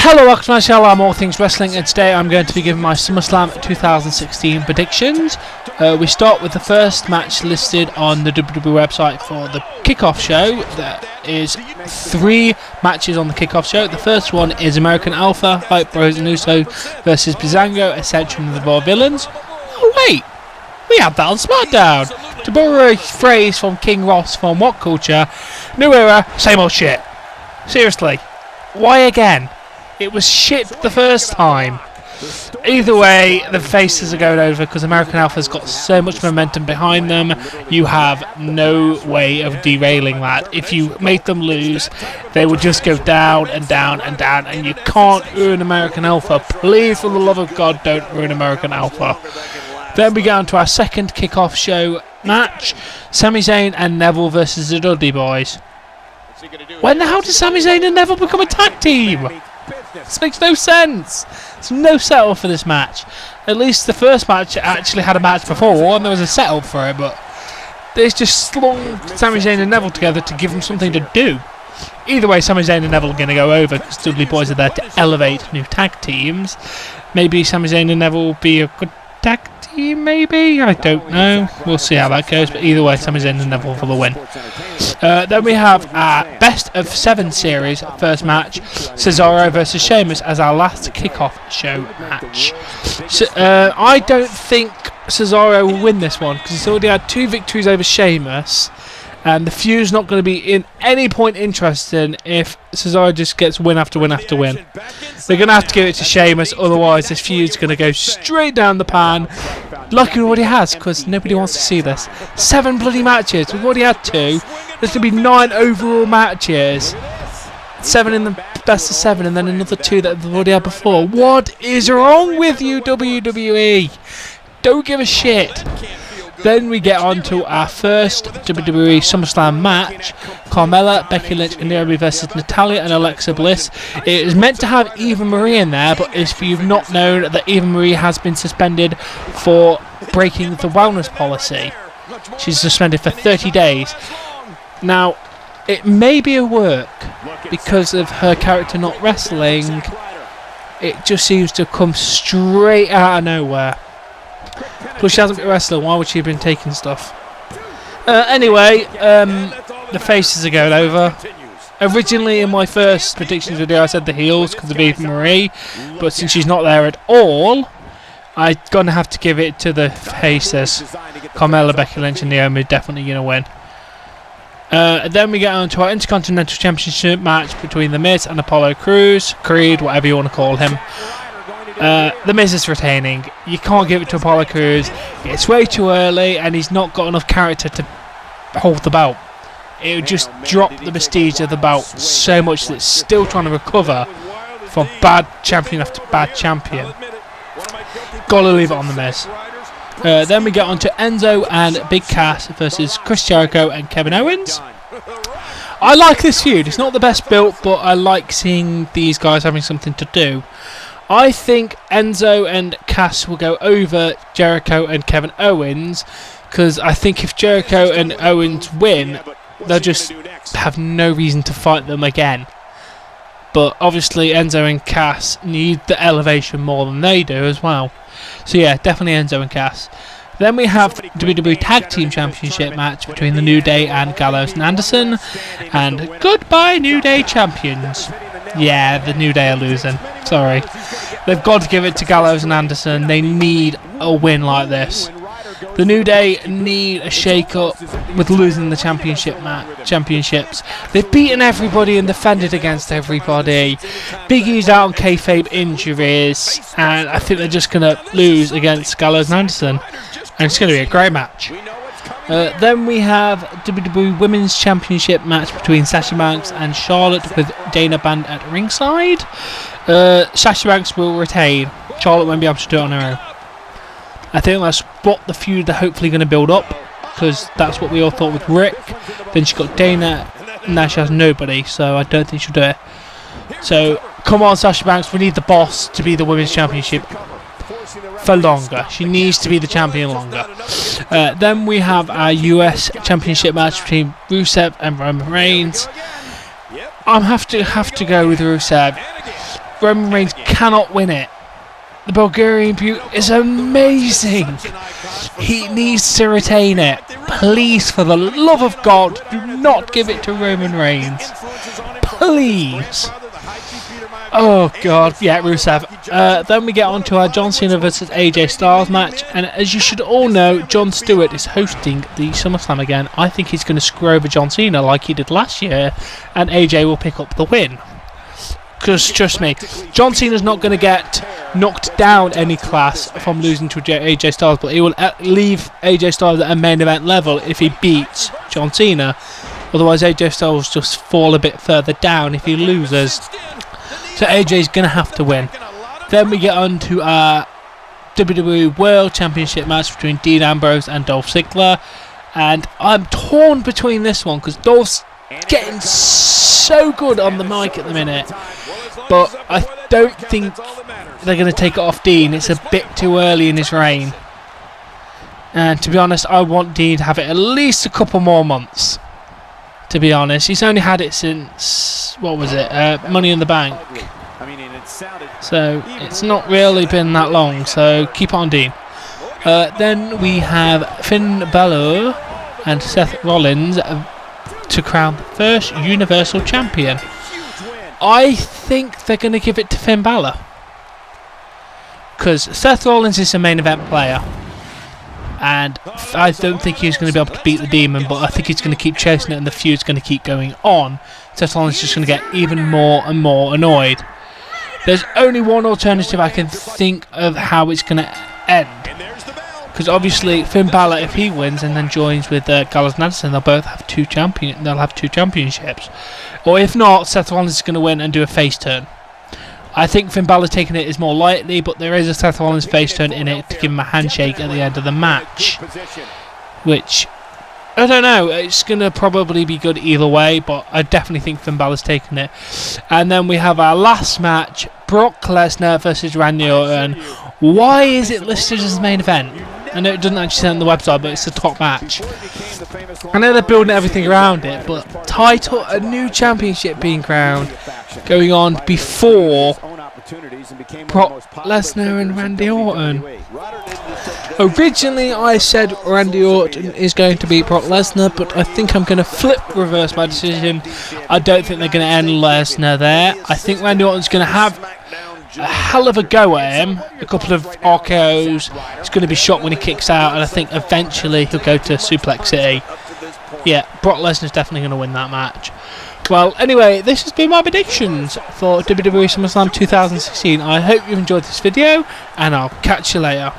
Hello, welcome to my channel. I'm All Things Wrestling, and today I'm going to be giving my SummerSlam 2016 predictions. We start with the first match listed on the WWE website for the kickoff show. There is 3 matches on the kickoff show. The first one is American Alpha, Hype Bros and Uso versus Breezango, Ascension and the Vaudevillains. Oh wait, we had that on SmackDown. To borrow a phrase from King Ross from What Culture, new era, same old shit. Seriously, why again? It was shit the first time. Either way, the faces are going over because American Alpha's got so much momentum behind them. You have no way of derailing that. If you make them lose, they will just go down and down and down, and you can't ruin American Alpha. Please, for the love of God, don't ruin American Alpha. Then we go on to our second kickoff show match, Sami Zayn and Neville versus the Dudley Boys. When the hell did Sami Zayn and Neville become a tag team? This makes no sense. There's no setup for this match. At least the first match actually had a match before and there was a setup for it, but they just slung Sami Zayn and Neville together to give them something to do. Either way, Sami Zayn and Neville are going to go over because Dudley Boys are there to elevate new tag teams. Maybe Sami Zayn and Neville will be a good tag team, maybe? I don't know. We'll see how that goes, but either way, Sami Zayn and Neville for the win. Then we have our best of 7 series first match, Cesaro versus Sheamus, as our last kickoff show match. I don't think Cesaro will win this one because he's already had 2 victories over Sheamus, and the feud's not going to be in any point interesting if Cesaro just gets win after win after win. They're going to have to give it to Sheamus, otherwise this feud's going to go straight down the pan. Lucky it already has, because nobody wants to see this. 7 bloody matches. We've already had 2. There's going to be 9 overall matches. 7 in the best of 7, and then another 2 that we've already had before. What is wrong with you, WWE? Don't give a shit. Then we get on to our first WWE SummerSlam match, Carmella, Becky Lynch and Naomi versus Natalya and Alexa Bliss. It is meant to have Eva Marie in there, but if you've not known that Eva Marie has been suspended for breaking the wellness policy. She's suspended for 30 days. Now, it may be a work because of her character not wrestling. It just seems to come straight out of nowhere. Plus she hasn't been wrestling, why would she have been taking stuff? Anyway, the faces are going over. Originally in my first predictions video I said the heels because of Eva Marie, but since she's not there at all, I'm going to have to give it to the faces. Carmella, Becky Lynch and Naomi are definitely going to win. Then we get on to our Intercontinental Championship match between The Miz and Apollo Creed, whatever you want to call him. The Miz is retaining. You can't give it to Apollo Crews. It's way too early and he's not got enough character to hold the belt. It would just drop the prestige of the belt so much that it's still trying to recover from bad champion after bad champion. Gotta leave it on The Miz. Then we get on to Enzo and Big Cass versus Chris Jericho and Kevin Owens. I like this feud. It's not the best built, but I like seeing these guys having something to do. I think Enzo and Cass will go over Jericho and Kevin Owens because I think if Jericho and Owens win, they'll just have no reason to fight them again. But obviously Enzo and Cass need the elevation more than they do as well. So yeah, definitely Enzo and Cass. Then we have the WWE Tag Team Championship match between the New Day and Gallows and Anderson. And goodbye New Day champions. Yeah, the New Day are losing. Sorry. They've got to give it to Gallows and Anderson. They need a win like this. The New Day need a shake-up with losing the championships. They've beaten everybody and defended against everybody. Big E's out on kayfabe injuries, and I think they're just going to lose against Gallows and Anderson. And it's going to be a great match. Then we have WWE Women's Championship match between Sasha Banks and Charlotte with Dana Brand at ringside. Sasha Banks will retain. Charlotte won't be able to do it on her own. I think that's what the feud they're hopefully going to build up, because that's what we all thought with Rick. Then she got Dana, and now she has nobody, so I don't think she'll do it. So come on Sasha Banks, we need the boss to be the Women's Championship for longer. She needs to be the champion longer. Then we have our US Championship match between Rusev and Roman Reigns. I'm have to go with Rusev. Roman Reigns cannot win it. The Bulgarian Beauty is amazing. He needs to retain it. Please, for the love of God, do not give it to Roman Reigns. Please. Oh God, yeah, Rusev. Then we get on to our John Cena versus AJ Styles match, and as you should all know, Jon Stewart is hosting the SummerSlam again. I think he's going to screw over John Cena like he did last year, and AJ will pick up the win. Because trust me, John Cena's not going to get knocked down any class from losing to AJ Styles, but he will leave AJ Styles at a main event level if he beats John Cena. Otherwise, AJ Styles just fall a bit further down if he loses. So AJ's going to have to win. Then we get on to our WWE World Championship match between Dean Ambrose and Dolph Ziggler. And I'm torn between this one because Dolph's getting so good on the mic at the minute. But I don't think they're going to take it off Dean. It's a bit too early in his reign. And to be honest, I want Dean to have it at least a couple more months. To be honest, he's only had it since, what was it, Money in the Bank. So it's not really been that long, so keep it on Dean. Then we have Finn Balor and Seth Rollins to crown the first Universal Champion. I think they're going to give it to Finn Balor. Because Seth Rollins is a main event player. And I don't think he's going to be able to beat the Demon, but I think he's going to keep chasing it and the feud's going to keep going on. Seth Rollins is just going to get even more and more annoyed. There's only one alternative I can think of how it's going to end. Because obviously Finn Balor, if he wins and then joins with Gallows and Anderson, they'll both have two championships. Or if not, Seth Rollins is going to win and do a face turn. I think Finn Balor taking it is more likely, but there is a Seth Rollins face turn in it to give him a handshake at the end of the match. Which, I don't know, it's going to probably be good either way, but I definitely think Finn Balor's taking it. And then we have our last match, Brock Lesnar versus Randy Orton. Why is it listed as the main event? I know it doesn't actually say on the website, but it's the top match. I know they're building everything around it, but title, a new championship being crowned, going on before Brock Lesnar and Randy Orton. Originally I said Randy Orton is going to beat Brock Lesnar, but I think I'm going to reverse my decision. I don't think they're going to end Lesnar there. I think Randy Orton's going to have a hell of a go at him, a couple of RKOs. He's going to be shocked when he kicks out, and I think eventually he'll go to Suplex City. Yeah, Brock Lesnar's definitely going to win that match. Well, anyway, this has been my predictions for WWE SummerSlam 2016. I hope you've enjoyed this video, and I'll catch you later.